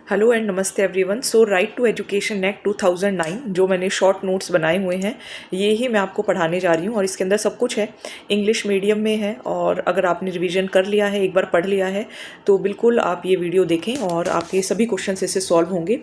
Hello and नमस्ते everyone. So right to education act 2009 जो मैंने शॉर्ट नोट्स बनाए हुए हैं ये ही मैं आपको पढ़ाने जा रही हूँ और इसके अंदर सब कुछ है, इंग्लिश मीडियम में है। और अगर आपने रिवीजन कर लिया है, एक बार पढ़ लिया है, तो बिल्कुल आप ये वीडियो देखें और आपके सभी क्वेश्चन इससे सॉल्व होंगे।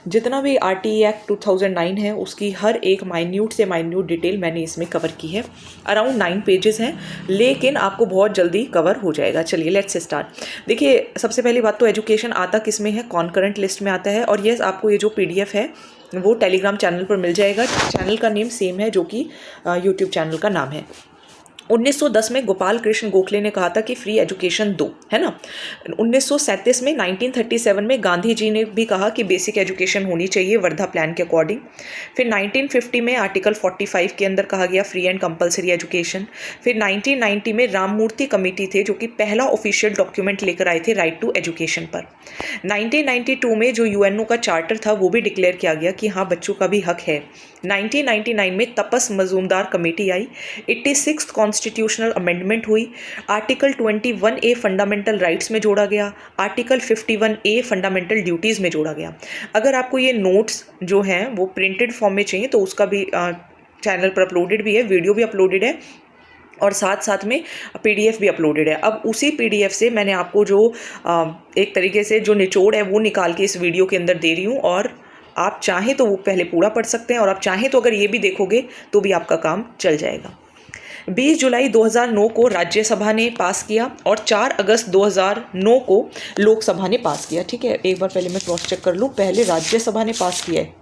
जितना भी आरटीई एक्ट 2009 है उसकी हर एक माइन्यूट से माइन्यूट डिटेल मैंने इसमें कवर की है। अराउंड 9 पेजेस हैं, लेकिन आपको बहुत जल्दी कवर हो जाएगा। चलिए लेट्स स्टार्ट। देखिए, सबसे पहली बात तो एजुकेशन आता किस में है? कॉन्करेंट लिस्ट में आता है। और यस, आपको ये जो पीडीएफ है वो टेलीग्राम चैनल पर मिल जाएगा। चैनल का नेम सेम है जो कि यूट्यूब चैनल का नाम है। 1910 में गोपाल कृष्ण गोखले ने कहा था कि फ्री एजुकेशन दो, है ना। 1937 में 1937 में गांधी जी ने भी कहा कि बेसिक एजुकेशन होनी चाहिए वर्धा प्लान के अकॉर्डिंग। फिर 1950 में आर्टिकल 45 के अंदर कहा गया फ्री एंड कंपलसरी एजुकेशन। फिर 1990 में राममूर्ति कमेटी थे जो कि पहला ऑफिशियल डॉक्यूमेंट लेकर आए थे राइट टू एजुकेशन पर। 1992 में जो यूएनओ का चार्टर था वो भी डिक्लेयर किया गया कि हाँ, बच्चों का भी हक है। 1999 में तपस मजूमदार कमेटी आई। 86th कॉन्स्टिट्यूशनल अमेंडमेंट हुई। आर्टिकल 21A फंडामेंटल राइट्स में जोड़ा गया। आर्टिकल 51A फंडामेंटल ड्यूटीज़ में जोड़ा गया। अगर आपको ये नोट्स जो हैं वो प्रिंटेड फॉर्म में चाहिए तो उसका भी चैनल पर अपलोडेड भी है, वीडियो भी अपलोडेड है और साथ साथ में पीडीएफ भी अपलोडेड है। अब उसी पीडीएफ से मैंने आपको जो एक तरीके से जो निचोड़ है वो निकाल के इस वीडियो के अंदर दे रही हूँ। और आप चाहें तो वो पहले पूरा पढ़ सकते हैं और आप चाहें तो अगर ये भी देखोगे तो भी आपका काम चल जाएगा। 20 जुलाई 2009 को राज्यसभा ने पास किया और 4 अगस्त 2009 को लोकसभा ने पास किया। ठीक है, एक बार पहले मैं क्रॉस चेक कर लूँ। पहले राज्यसभा ने पास किया है,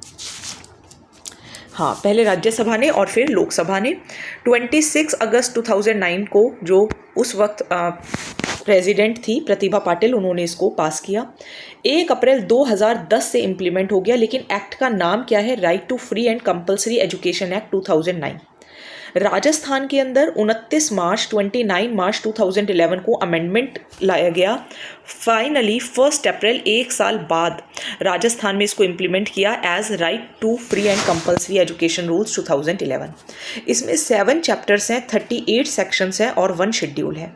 हाँ, पहले राज्यसभा ने और फिर लोकसभा ने। 26 अगस्त 2009 को जो उस वक्त प्रेसिडेंट थी प्रतिभा पाटिल, उन्होंने इसको पास किया। 1 अप्रैल 2010 से इम्प्लीमेंट हो गया। लेकिन एक्ट का नाम क्या है? Right to free and compulsory education act 2009। Rajasthan के अंदर 29 मार्च 2011 को अमेंडमेंट लाया गया। फाइनली 1 अप्रैल, 1 साल बाद राजस्थान में इसको इम्प्लीमेंट किया as right to free and compulsory education rules 2011। इसमें 7 चैप्टर्स हैं, 38 सेक्शंस हैं और 1 शेड्यूल है।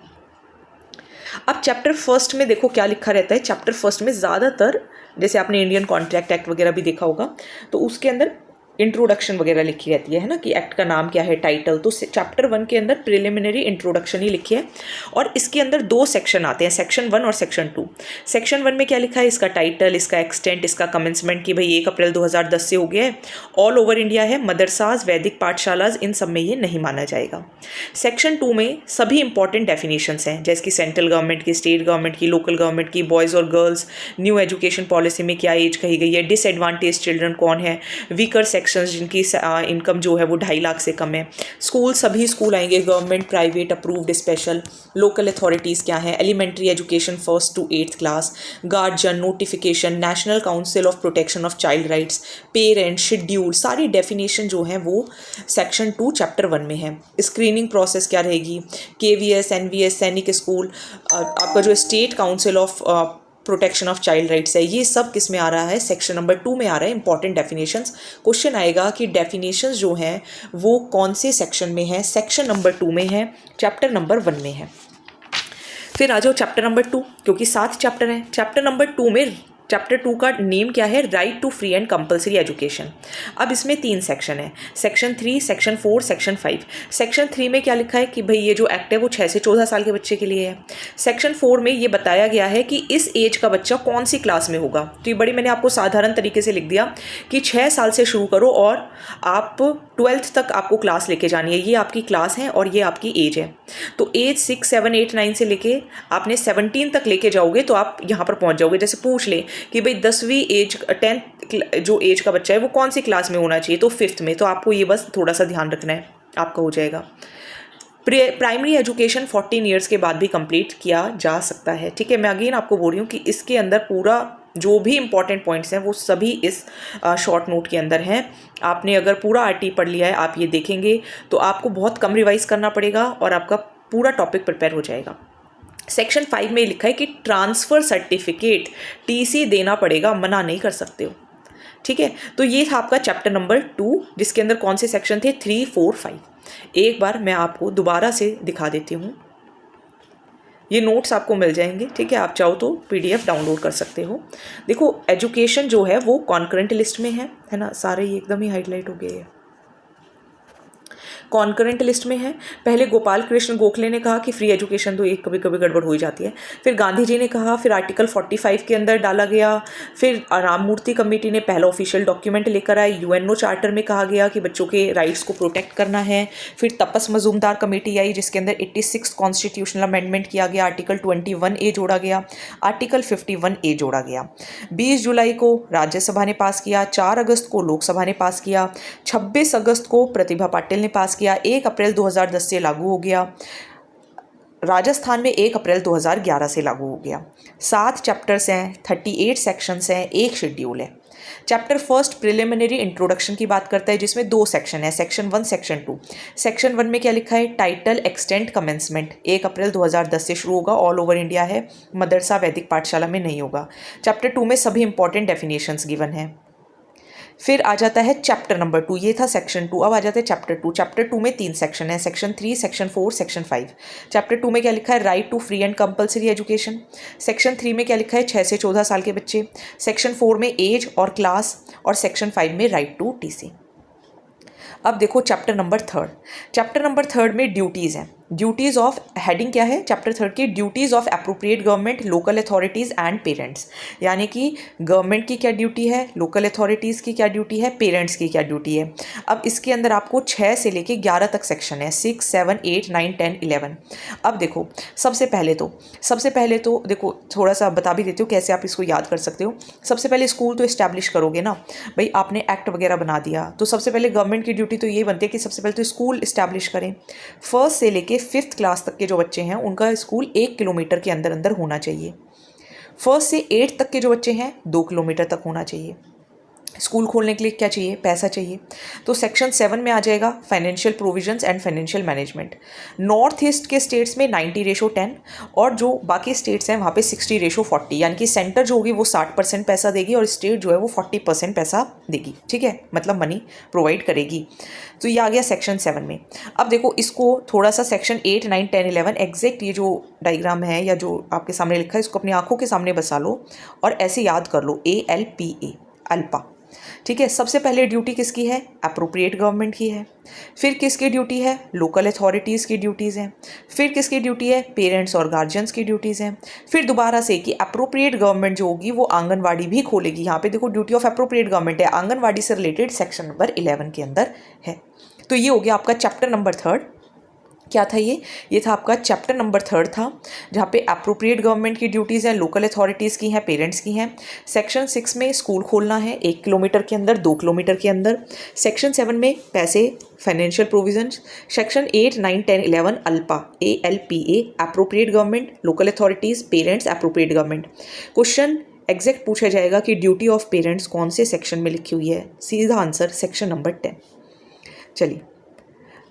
अब चैप्टर फर्स्ट में देखो क्या लिखा रहता है। चैप्टर फर्स्ट में ज़्यादातर, जैसे आपने इंडियन कॉन्ट्रैक्ट एक्ट वगैरह भी देखा होगा, तो उसके अंदर इंट्रोडक्शन वगैरह लिखी रहती है ना, कि एक्ट का नाम क्या है, टाइटल। तो चैप्टर 1 के अंदर प्रिलिमिनरी इंट्रोडक्शन ही लिखी है और इसके अंदर 2 सेक्शन आते हैं, सेक्शन 1 और सेक्शन 2। सेक्शन 1 में क्या लिखा है? इसका टाइटल, इसका एक्सटेंट, इसका कमेंसमेंट कि भाई 1 अप्रैल 2010 से हो गया है, ऑल ओवर इंडिया है, मदरसाज, वैदिक पाठशालाज, इन सब में ये नहीं माना जाएगा। सेक्शन 2 में सभी इंपॉर्टेंट डेफिनेशंस हैं, जैसे कि सेंट्रल गवर्नमेंट की, स्टेट गवर्नमेंट की, लोकल गवर्नमेंट की, बॉयज़ और गर्ल्स, न्यू एजुकेशन पॉलिसी में क्या एज कही गई है, डिसएडवांटेज चिल्ड्रन कौन है, वीकर जिनकी इनकम जो है वो 2.5 लाख से कम है। स्कूल, सभी स्कूल आएंगे, government, private, approved, special, local authorities क्या हैं, elementary education 1st to 8th class, guardian, notification, national council of protection of child rights, parent, schedule, सारी डेफिनेशन जो है वो सेक्शन 2 चैप्टर 1 में है। स्क्रीनिंग प्रोसेस क्या रहेगी, केवीएस, एनवीएस, सैनिक स्कूल, आपका जो state council of protection of child rights है, ये सब किस में आ रहा है? सेक्शन नंबर 2 में आ रहा है। इंपॉर्टेंट डेफिनेशंस, क्वेश्चन आएगा कि डेफिनेशंस जो हैं वो कौन से सेक्शन में है? सेक्शन नंबर 2 में है, चैप्टर नंबर 1 में है। फिर आ जाओ चैप्टर नंबर 2, क्योंकि 7 चैप्टर हैं। चैप्टर नंबर 2 में, चैप्टर 2 का नेम क्या है? Right to free and compulsory education. अब इसमें 3 सेक्शन है, सेक्शन 3, सेक्शन 4, सेक्शन 5। सेक्शन 3 में क्या लिखा है कि भाई ये जो एक्ट है वो 6 से 14 साल के बच्चे के लिए है। सेक्शन 4 में ये बताया गया है कि इस एज का बच्चा कौन सी क्लास में होगा। तो ये बड़ी मैंने आपको साधारण तरीके से लिख दिया कि 6 साल से शुरू करो और आप 12th तक आपको क्लास लेके जानी है। ये आपकी क्लास है और ये आपकी एज है। तो एज 6, 7, 8, 9 से लेके आपने 17 तक लेके जाओगे तो आप यहाँ पर पहुँच जाओगे। जैसे पूछ लें कि भाई 10वीं एज, 10th जो एज का बच्चा है वो कौन सी क्लास में होना चाहिए, तो 5th में। तो आपको ये बस थोड़ा सा ध्यान रखना है, आपका हो जाएगा। प्राइमरी एजुकेशन 14 ईयर्स के बाद भी कंप्लीट किया जा सकता है। ठीक है, मैं अगेन आपको बोल रही हूँ कि इसके अंदर पूरा जो भी इंपॉर्टेंट पॉइंट्स हैं वो सभी इस शॉर्ट नोट के अंदर हैं। आपने अगर पूरा आरटी पढ़ लिया है, आप ये देखेंगे तो आपको बहुत कम रिवाइज करना पड़ेगा और आपका पूरा टॉपिक प्रिपेयर हो जाएगा। सेक्शन 5 में लिखा है कि ट्रांसफ़र सर्टिफिकेट, टीसी देना पड़ेगा, मना नहीं कर सकते हो। ठीक है, तो ये था आपका चैप्टर नंबर 2, जिसके अंदर कौन से सेक्शन थे? 3, 4, 5। एक बार मैं आपको दोबारा से दिखा देती हूँ। ये नोट्स आपको मिल जाएंगे, ठीक है। आप चाहो तो PDF डाउनलोड कर सकते हो। देखो एजुकेशन जो है वो कॉन्करेंट लिस्ट में है ना, सारे ये एकदम ही हाईलाइट हो गए हैं, कॉन्करेंट लिस्ट में है। पहले गोपाल कृष्ण गोखले ने कहा कि फ्री एजुकेशन तो एक कभी कभी गड़बड़ हो ही जाती है, फिर गांधी जी ने कहा, फिर आर्टिकल 45 के अंदर डाला गया, फिर राममूर्ति कमेटी ने पहला ऑफिशियल डॉक्यूमेंट लेकर आई, UNO चार्टर में कहा गया कि बच्चों के राइट्स को प्रोटेक्ट करना है, फिर तपस मजूमदार कमेटी आई जिसके अंदर 86 कॉन्स्टिट्यूशनल अमेंडमेंट किया गया, आर्टिकल 21A जोड़ा गया, आर्टिकल 51A जोड़ा गया। 20 जुलाई को राज्यसभा ने पास किया, 4 अगस्त को लोकसभा ने पास किया, 26 अगस्त को प्रतिभा पाटिल ने पास किया, 1 अप्रैल 2010 से लागू हो गया। राजस्थान में 1 अप्रैल 2011 से लागू हो गया। 7 चैप्टर्स हैं, 38 सेक्शंस हैं, 1 शेड्यूल है। चैप्टर फर्स्ट प्रिलिमिनरी इंट्रोडक्शन की बात करता है जिसमें 2 सेक्शन है, सेक्शन 1 सेक्शन 2। सेक्शन 1 में क्या लिखा है, टाइटल एक्सटेंट कमेंसमेंट 1 अप्रैल 2010 से शुरू होगा, ऑल ओवर इंडिया है, मदरसा वैदिक पाठशाला में नहीं होगा। चैप्टर 2 में सभी इंपॉर्टेंट डेफिनेशंस गिवन है। फिर आ जाता है चैप्टर नंबर 2, ये था सेक्शन 2। अब आ जाता है चैप्टर 2। चैप्टर 2 में 3 सेक्शन है, सेक्शन 3, सेक्शन 4, सेक्शन 5। चैप्टर 2 में क्या लिखा है, right to free and compulsory education. Section 3 में क्या लिखा है, 6 से 14 साल के बच्चे। सेक्शन 4 में एज और क्लास, और सेक्शन 5 में राइट टू TC। अब देखो चैप्टर नंबर 3। चैप्टर नंबर 3 में ड्यूटीज़ हैं। ड्यूटीज़ ऑफ, हेडिंग क्या है चैप्टर 3 की, duties of appropriate government, local authorities and parents. यानी कि गवर्नमेंट की क्या ड्यूटी है, लोकल अथॉरिटीज़ की क्या ड्यूटी है, पेरेंट्स की क्या ड्यूटी है। अब इसके अंदर आपको 6 से लेके 11 तक सेक्शन है, 6, 7, 8, 9, 10, 11। अब देखो सबसे पहले तो देखो थोड़ा सा बता भी देती हूँ कैसे आप इसको याद कर सकते हो। सबसे पहले स्कूल तो इस्टेब्लिश करोगे ना भाई, आपने एक्ट वगैरह बना दिया, तो सबसे पहले गवर्नमेंट की ड्यूटी तो ये बनती है कि सबसे पहले तो स्कूल इस्टेब्लिश करें। फर्स्ट से लेके 5th क्लास तक के जो बच्चे हैं उनका स्कूल 1 किलोमीटर के अंदर अंदर होना चाहिए। फर्स्ट से 8th तक के जो बच्चे हैं 2 किलोमीटर तक होना चाहिए। स्कूल खोलने के लिए क्या चाहिए, पैसा चाहिए। तो सेक्शन 7 में आ जाएगा financial provisions and financial management. North east के स्टेट्स में 90:10 और जो बाकी स्टेट्स हैं वहाँ पे 60:40, यानी कि सेंटर जो होगी वो 60% पैसा देगी और स्टेट जो है वो 40% पैसा देगी, ठीक है, मतलब मनी प्रोवाइड करेगी। तो ये आ गया सेक्शन 7 में। अब देखो इसको थोड़ा सा सेक्शन 8, 9, 10, 11 एग्जैक्ट ये जो डायग्राम है या जो आपके सामने लिखा है इसको अपनी आंखों के सामने बसा लो और ऐसे याद कर लो, ALPA, अल्पा, ठीक है। सबसे पहले ड्यूटी किसकी है, अप्रोप्रिएट गवर्नमेंट की है। फिर किसकी ड्यूटी है, लोकल अथॉरिटीज़ की ड्यूटीज़ हैं। फिर किसकी ड्यूटी है, पेरेंट्स और गार्जियंस की ड्यूटीज़ हैं। फिर दोबारा से कि अप्रोप्रिएट गवर्नमेंट जो होगी वो आंगनवाड़ी भी खोलेगी। यहाँ पे देखो ड्यूटी ऑफ अप्रोप्रिएट गवर्नमेंट है, आंगनवाड़ी से रिलेटेड सेक्शन नंबर 11 के अंदर है। तो ये हो गया आपका चैप्टर नंबर 3। क्या था ये था आपका चैप्टर नंबर 3 था, जहाँ पे अप्रोप्रिएट गवर्नमेंट की ड्यूटीज़ हैं, लोकल अथॉरिटीज़ की हैं, पेरेंट्स की हैं। सेक्शन 6 में स्कूल खोलना है 1 किलोमीटर के अंदर, 2 किलोमीटर के अंदर। सेक्शन 7 में पैसे, financial provisions. Section 8, 9, 10, 11 Alpa, ALPA, appropriate government, local authorities, parents, appropriate government. Question exact पूछा जाएगा कि ड्यूटी ऑफ पेरेंट्स कौन से सेक्शन में लिखी हुई है, सीधा आंसर सेक्शन नंबर 10। चलिए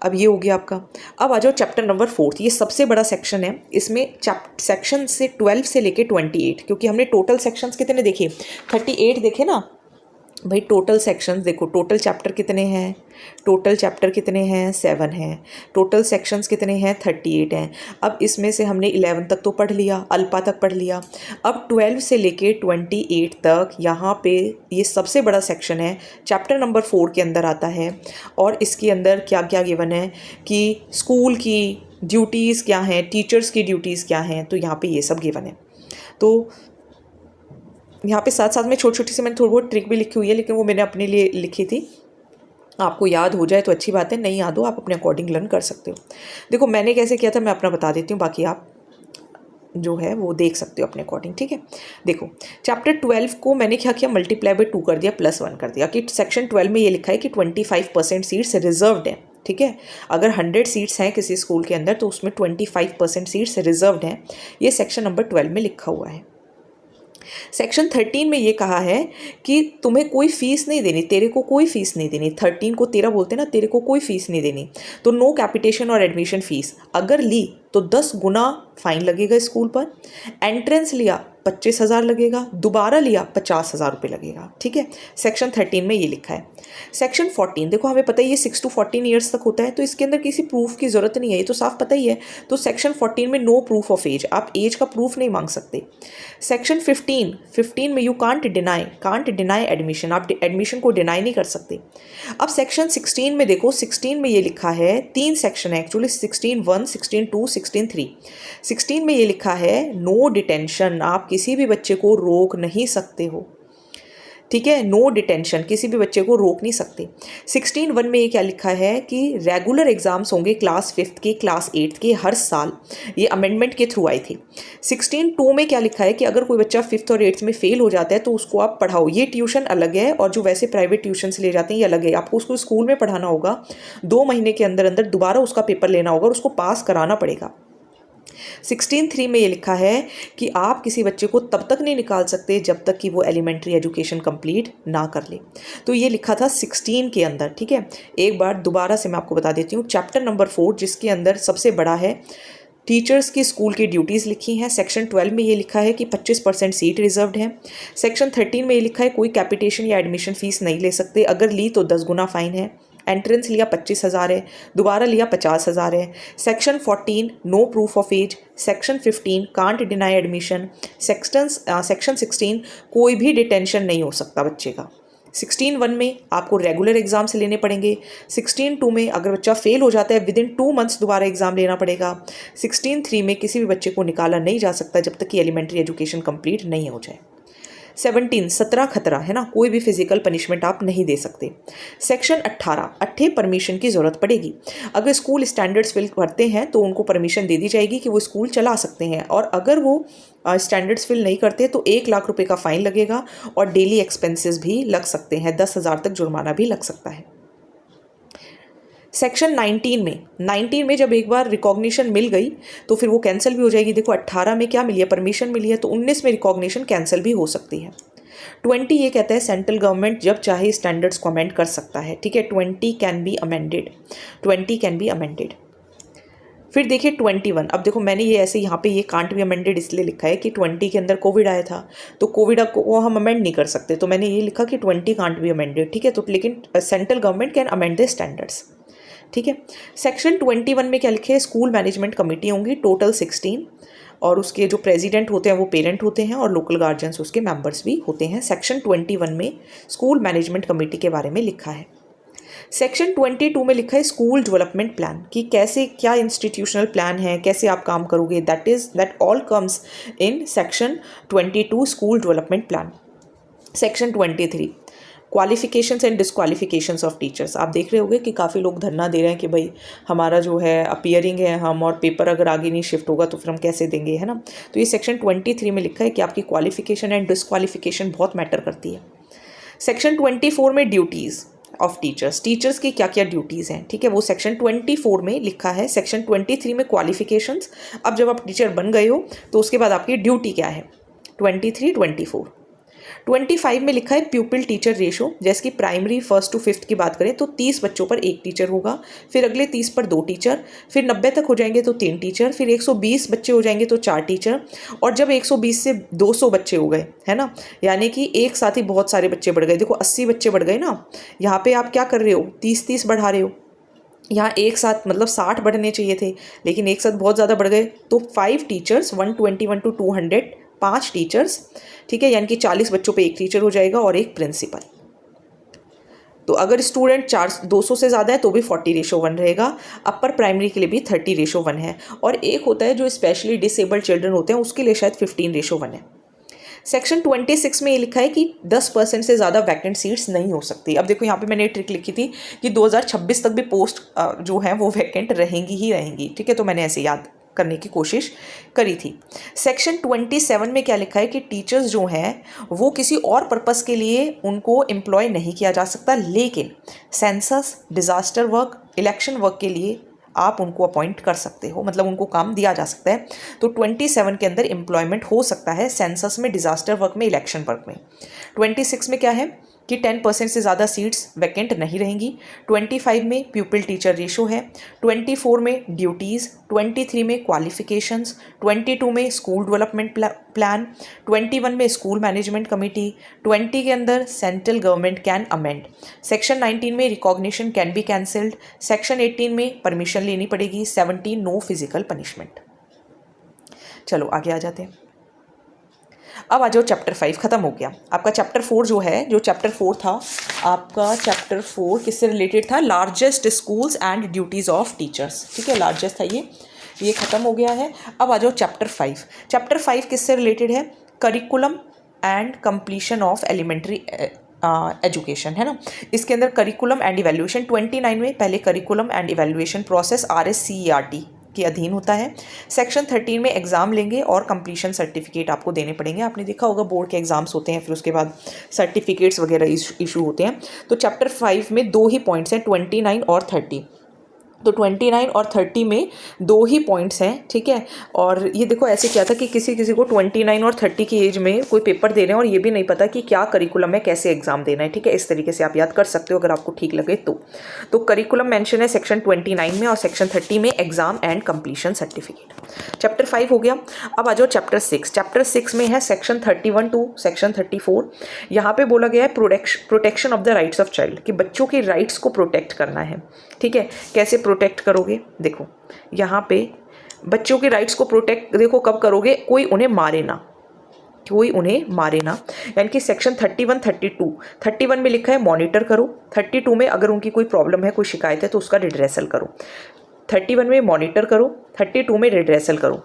अब ये हो गया आपका। अब आ जाओ चैप्टर नंबर 4, ये सबसे बड़ा सेक्शन है। इसमें सेक्शन से 12 से लेके 28, क्योंकि हमने टोटल सेक्शंस कितने देखे, 38 देखे ना भाई। टोटल सेक्शंस देखो, टोटल चैप्टर कितने हैं, टोटल चैप्टर कितने हैं, 7 हैं। टोटल सेक्शंस कितने हैं, 38 हैं। अब इसमें से हमने 11 तक तो पढ़ लिया, अल्पा तक पढ़ लिया। अब 12 से लेके 28 तक यहाँ पे ये सबसे बड़ा सेक्शन है, चैप्टर नंबर 4 के अंदर आता है। और इसके अंदर क्या क्या गिवन है कि स्कूल की ड्यूटीज़ क्या हैं, टीचर्स की ड्यूटीज़ क्या हैं, तो यहाँ पे ये सब गिवन है। तो यहाँ पे साथ साथ में छोटी छोटी सी मैंने थोड़ी बहुत ट्रिक भी लिखी हुई है, लेकिन वो मैंने अपने लिए लिखी थी। आपको याद हो जाए तो अच्छी बात है, नहीं याद हो आप अपने अकॉर्डिंग लर्न कर सकते हो। देखो मैंने कैसे किया था मैं अपना बता देती हूँ, बाकी आप जो है वो देख सकते हो अपने अकॉर्डिंग, ठीक है। देखो चैप्टर 12 को मैंने क्या किया, मल्टीप्लाई बाय 2 कर दिया, +1 कर दिया। कि सेक्शन 12 में ये लिखा है कि 25% सीट्स रिजर्व्ड हैं, ठीक है। अगर 100 सीट्स हैं किसी स्कूल के अंदर तो उसमें 25% सीट्स रिजर्व्ड हैं। ये सेक्शन नंबर 12 में लिखा हुआ है। सेक्शन 13 में ये कहा है कि तुम्हें कोई फीस नहीं देनी, तेरे को कोई फीस नहीं देनी। 13 को 13 बोलते हैं ना, तेरे को कोई फीस नहीं देनी। तो नो कैपिटेशन और एडमिशन फीस, अगर ली तो 10 गुना फाइन लगेगा स्कूल पर। एंट्रेंस लिया 25,000 लगेगा, दोबारा लिया 50,000 रुपये लगेगा। ठीक है, सेक्शन 13 में ये लिखा है। सेक्शन 14 देखो, हमें पता ही है 6 to 14 ईयर्स तक होता है, तो इसके अंदर किसी प्रूफ की ज़रूरत नहीं है, ये तो साफ पता ही है। तो सेक्शन 14 में नो प्रूफ ऑफ एज, आप एज का प्रूफ नहीं मांग सकते। सेक्शन 15 में यू कांट डिनाई एडमिशन, आप एडमिशन को डिनाई नहीं कर सकते। अब सेक्शन 16 में देखो, 16 में ये लिखा है, 3 सेक्शन है एक्चुअली, 16(1), 16(2), 16(3). 16 में ये लिखा है नो डिटेंशन, आप किसी भी बच्चे को रोक नहीं सकते हो। ठीक है, नो डिटेंशन, किसी भी बच्चे को रोक नहीं सकते। 16(1) में ये क्या लिखा है कि रेगुलर एग्जाम्स होंगे क्लास 5th के, क्लास 8th के हर साल, ये अमेंडमेंट के थ्रू आई थी। 16(2) में क्या लिखा है कि अगर कोई बच्चा 5th और 8th में फेल हो जाता है तो उसको आप पढ़ाओ, ये ट्यूशन अलग है और जो वैसे प्राइवेट ट्यूशन से ले जाते हैं ये अलग है। आपको उसको स्कूल में पढ़ाना होगा, 2 महीने के अंदर अंदर दोबारा उसका पेपर लेना होगा और उसको पास कराना पड़ेगा। 16(3) में ये लिखा है कि आप किसी बच्चे को तब तक नहीं निकाल सकते जब तक कि वो एलिमेंट्री एजुकेशन कंप्लीट ना कर ले। तो ये लिखा था 16 के अंदर। ठीक है, एक बार दोबारा से मैं आपको बता देती हूँ। चैप्टर नंबर 4 जिसके अंदर सबसे बड़ा है टीचर्स की स्कूल की ड्यूटीज़ लिखी हैं। सेक्शन 12 में ये लिखा है कि 25% सीट रिजर्व्ड है। सेक्शन 13 में ये लिखा है कोई कैपिटेशन या एडमिशन फ़ीस नहीं ले सकते, अगर ली तो 10 गुना फ़ाइन है। एंट्रेंस लिया 25,000 है, दोबारा लिया 50,000 है। Section 14 no proof of age. Section 15 can't deny admission. Section 16 कोई भी डिटेंशन नहीं हो सकता बच्चे का। 16(1) में आपको रेगुलर एग्जाम्स लेने पड़ेंगे। 16(2) में अगर बच्चा फेल हो जाता है विदिन 2 मंथ्स दोबारा एग्जाम लेना पड़ेगा। 16(3) में किसी भी बच्चे को निकाला नहीं जा सकता जब तक कि एलिमेंट्री एजुकेशन कंप्लीट नहीं हो जाए। 17 खतरा है ना, कोई भी फिजिकल पनिशमेंट आप नहीं दे सकते। सेक्शन 18 परमिशन की ज़रूरत पड़ेगी। अगर स्कूल स्टैंडर्ड्स फिल करते हैं तो उनको परमिशन दे दी जाएगी कि वो स्कूल चला सकते हैं, और अगर वो स्टैंडर्ड्स फिल नहीं करते तो 1 लाख रुपए का फ़ाइन लगेगा और डेली एक्सपेंसेस भी लग सकते हैं, 10,000 तक जुर्माना भी लग सकता है। सेक्शन 19 में जब एक बार रिकॉग्निशन मिल गई तो फिर वो कैंसिल भी हो जाएगी। देखो 18 में क्या मिली है, परमिशन मिली है, तो 19 में रिकॉग्निशन कैंसिल भी हो सकती है। 20 ये कहता है सेंट्रल गवर्नमेंट जब चाहे स्टैंडर्ड्स को अमेंड कर सकता है। ठीक है, 20 कैन बी अमेंडेड। फिर देखिए 21। अब देखो मैंने ये ऐसे यहाँ पे ये कांट बी अमेंडेड इसलिए लिखा है कि 20 के अंदर कोविड आया था, तो कोविड को हम अमेंड नहीं कर सकते, तो मैंने ये लिखा कि 20 कांट बी अमेंडेड। ठीक है, तो लेकिन central government can amend the standards. ठीक है, सेक्शन 21 में क्या लिखे है, स्कूल मैनेजमेंट कमेटी होंगी टोटल 16, और उसके जो प्रेसिडेंट होते हैं वो पेरेंट होते हैं और लोकल गार्जियंस उसके मेंबर्स भी होते हैं। सेक्शन 21 में स्कूल मैनेजमेंट कमेटी के बारे में लिखा है। सेक्शन 22 में लिखा है स्कूल डेवलपमेंट प्लान, कि कैसे क्या इंस्टीट्यूशनल प्लान है, कैसे आप काम करोगे, that all comes in section 22 school development plan. Section 23 qualifications and disqualifications of teachers. आप देख रहे होंगे कि काफ़ी लोग धरना दे रहे हैं कि भाई हमारा जो है अपीयरिंग है हम, और पेपर अगर आगे नहीं शिफ्ट होगा तो फिर हम कैसे देंगे, है ना। तो ये सेक्शन 23 में लिखा है कि आपकी क्वालिफिकेशन एंड डिसक्वालिफिकेशन बहुत मैटर करती है। सेक्शन 24 में ड्यूटीज़ ऑफ टीचर्स की क्या क्या ड्यूटीज़ हैं, ठीक है, वो सेक्शन 24 में लिखा है। सेक्शन 23 में क्वालिफिकेशंस, अब जब आप टीचर बन गए हो तो उसके बाद आपकी ड्यूटी क्या है, 23, 24। 25 में लिखा है प्यूपिल टीचर रेशो, जैसे कि प्राइमरी 1st to 5th की बात करें तो 30 बच्चों पर 1 टीचर होगा, फिर अगले 30 पर 2 टीचर, फिर 90 तक हो जाएंगे तो 3 टीचर, फिर 120 बच्चे हो जाएंगे तो 4 टीचर, और जब 120 से 200 बच्चे हो गए, है ना, यानी कि एक साथ ही बहुत सारे बच्चे बढ़ गए, देखो 80 बच्चे बढ़ गए ना, यहाँ पे आप क्या कर रहे हो, 30-30 बढ़ा रहे हो। यहाँ एक साथ मतलब 60 बढ़ने चाहिए थे, लेकिन एक साथ बहुत ज़्यादा बढ़ गए, तो 5 टीचर्स 121 to 200, 5 टीचर्स, ठीक है, यानी कि 40 बच्चों पे 1 टीचर हो जाएगा और 1 प्रिंसिपल। तो अगर स्टूडेंट 200 से ज़्यादा है तो भी 40:1 रहेगा। अपर प्राइमरी के लिए भी 30:1 है, और एक होता है जो स्पेशली डिसेबल्ड चिल्ड्रन होते हैं उसके लिए शायद 15:1 है। सेक्शन 26 में ये लिखा है कि 10% से ज़्यादा वैकेंट सीट्स नहीं हो सकती। अब देखो यहाँ पे मैंने एक ट्रिक लिखी थी कि 2026 तक भी पोस्ट जो है वो वैकेंट रहेंगी ही रहेंगी, ठीक है, तो मैंने ऐसे याद करने की कोशिश करी थी। सेक्शन 27 में क्या लिखा है कि टीचर्स जो हैं वो किसी और पर्पस के लिए उनको एम्प्लॉय नहीं किया जा सकता, लेकिन census, disaster work, election work के लिए आप उनको अपॉइंट कर सकते हो, मतलब उनको काम दिया जा सकता है। तो 27 के अंदर एम्प्लॉयमेंट हो सकता है सेंसस में, डिज़ास्टर वर्क में, इलेक्शन वर्क में। 26 में क्या है, कि 10% से ज़्यादा सीट्स वैकेंट नहीं रहेंगी। 25 में प्यूपिल टीचर रेशो है। 24 में ड्यूटीज़, 23 में क्वालिफिकेशंस, 22 में स्कूल डेवलपमेंट प्लान, 21 में स्कूल मैनेजमेंट कमेटी, 20 के अंदर central government can amend, section 19 में recognition can be cancelled, section 18 में परमिशन लेनी पड़ेगी, 17 नो फिजिकल पनिशमेंट। चलो आगे आ जाते हैं। अब आ जाओ चैप्टर 5 ख़त्म हो गया आपका। चैप्टर 4 जो है, जो चैप्टर 4 था आपका, चैप्टर 4 किससे रिलेटेड था? Largest schools and duties of teachers. ठीक है, लार्जेस्ट था ये ख़त्म हो गया है। अब आ जाओ चैप्टर 5। चैप्टर 5 किससे रिलेटेड है? Curriculum and completion of elementary education, है ना। इसके अंदर करिकुलम एंड इवैल्यूएशन 29 में पहले curriculum and evaluation process RSCERT के अधीन होता है। सेक्शन 13 में एग्ज़ाम लेंगे और कंप्लीशन सर्टिफिकेट आपको देने पड़ेंगे। आपने देखा होगा बोर्ड के एग्जाम्स होते हैं, फिर उसके बाद सर्टिफिकेट्स वगैरह इशू होते हैं। तो चैप्टर 5 में 2 ही पॉइंट्स हैं, 29 और 30। तो 29 और 30 में 2 ही पॉइंट्स हैं, ठीक है। और ये देखो ऐसे क्या था कि किसी को 29 और 30 की एज में कोई पेपर दे रहे हैं और ये भी नहीं पता कि क्या करिकुलम है, कैसे एग्जाम देना है, ठीक है। इस तरीके से आप याद कर सकते हो अगर आपको ठीक लगे तो करिकुलम मेंशन है सेक्शन 29 में और सेक्शन 30 में exam and completion certificate. Chapter 5 हो गया। अब आ जाओ चैप्टर 6। चैप्टर 6 में है सेक्शन 31 टू सेक्शन 34। यहाँ पे बोला गया है protection of the rights of child, कि बच्चों के राइट्स को प्रोटेक्ट करना है, ठीक है। कैसे प्रोटेक्ट करोगे? देखो यहाँ पे बच्चों के राइट्स को प्रोटेक्ट देखो कब करोगे? कोई उन्हें मारे ना, यानी कि सेक्शन 31, 32, 31 में लिखा है मॉनिटर करो, 32 में अगर उनकी कोई प्रॉब्लम है, कोई शिकायत है तो उसका रिड्रेसल करो। 31 में मॉनिटर करो, 32 में रिड्रेसल करो।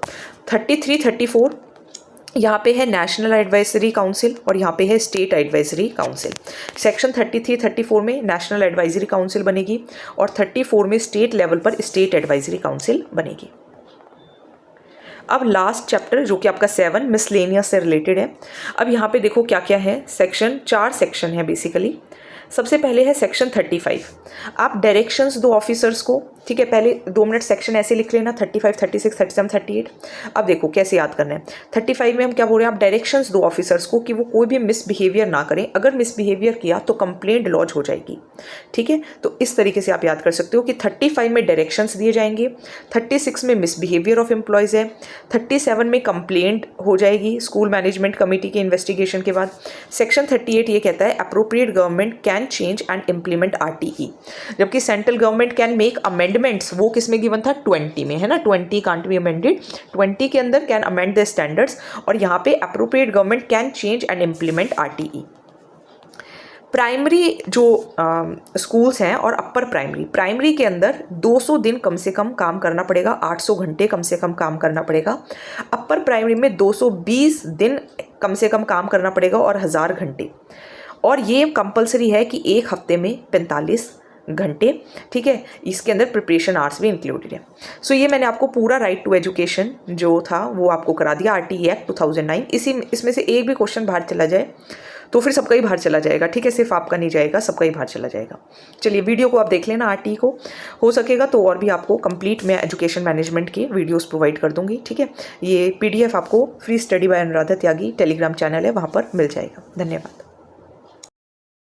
33, 34 यहाँ पे है नेशनल एडवाइजरी काउंसिल और यहाँ पे है स्टेट एडवाइजरी काउंसिल। सेक्शन 33, 34 में नेशनल एडवाइजरी काउंसिल बनेगी और 34 में स्टेट लेवल पर स्टेट एडवाइजरी काउंसिल बनेगी। अब लास्ट चैप्टर जो कि आपका 7 मिसलेनियस से रिलेटेड है। अब यहाँ पे देखो क्या क्या है। 4 सेक्शन है बेसिकली। सबसे पहले है सेक्शन 35। आप डायरेक्शंस दो ऑफिसर्स को, ठीक है। पहले 2 मिनट सेक्शन ऐसे लिख लेना, 35, 36, 37, 38। अब देखो कैसे याद करना है। 35 में हम क्या बोल रहे हैं? आप डायरेक्शंस दो ऑफिसर्स को कि वो कोई भी मिसबिहेवियर ना करें। अगर मिसबिहेवियर किया तो कंप्लेंट लॉन्च हो जाएगी, ठीक है। तो इस तरीके से आप याद कर सकते हो कि 35 में डायरेक्शंस दिए जाएंगे, 36 में मिसबिहेवियर ऑफ एम्प्लॉयज़ है, 37 में कंप्लेंट हो जाएगी स्कूल मैनेजमेंट कमेटी के इन्वेस्टिगेशन के बाद। सेक्शन 38 ये कहता है appropriate government can change and implement RTE, जबकि central government can make amendments, वो किस में गिवन था? 20 में, है ना। 20 कांट बी अमेंडेड, 20 के अंदर कैन अमेंड द स्टैंडर्ड्स, और यहाँ पे appropriate government can change and implement RTE। Primary जो स्कूल्स हैं और अपर प्राइमरी के अंदर 200 दिन कम से कम काम करना पड़ेगा, 800 घंटे कम से कम काम करना पड़ेगा। अपर प्राइमरी में 220 दिन कम से कम काम करना पड़ेगा और 1000 घंटे, और ये कंपलसरी है कि एक हफ्ते में 45 घंटे, ठीक है। इसके अंदर प्रिपरेशन आवर्स भी इंक्लूडेड है। सो ये मैंने आपको पूरा राइट टू एजुकेशन जो था वो आपको करा दिया, RTE एक्ट 2009। इसमें से एक भी क्वेश्चन बाहर चला जाए तो फिर सबका ही बाहर चला जाएगा, ठीक है। सिर्फ आपका नहीं जाएगा, सबका ही बाहर चला जाएगा। चलिए वीडियो को आप देख लेना RTE को, हो सकेगा तो और भी आपको कंप्लीट मैं एजुकेशन मैनेजमेंट के वीडियोस प्रोवाइड कर दूंगी, ठीक है। ये PDF आपको फ्री स्टडी बाय अनुराधा त्यागी टेलीग्राम चैनल है, वहाँ पर मिल जाएगा। धन्यवाद।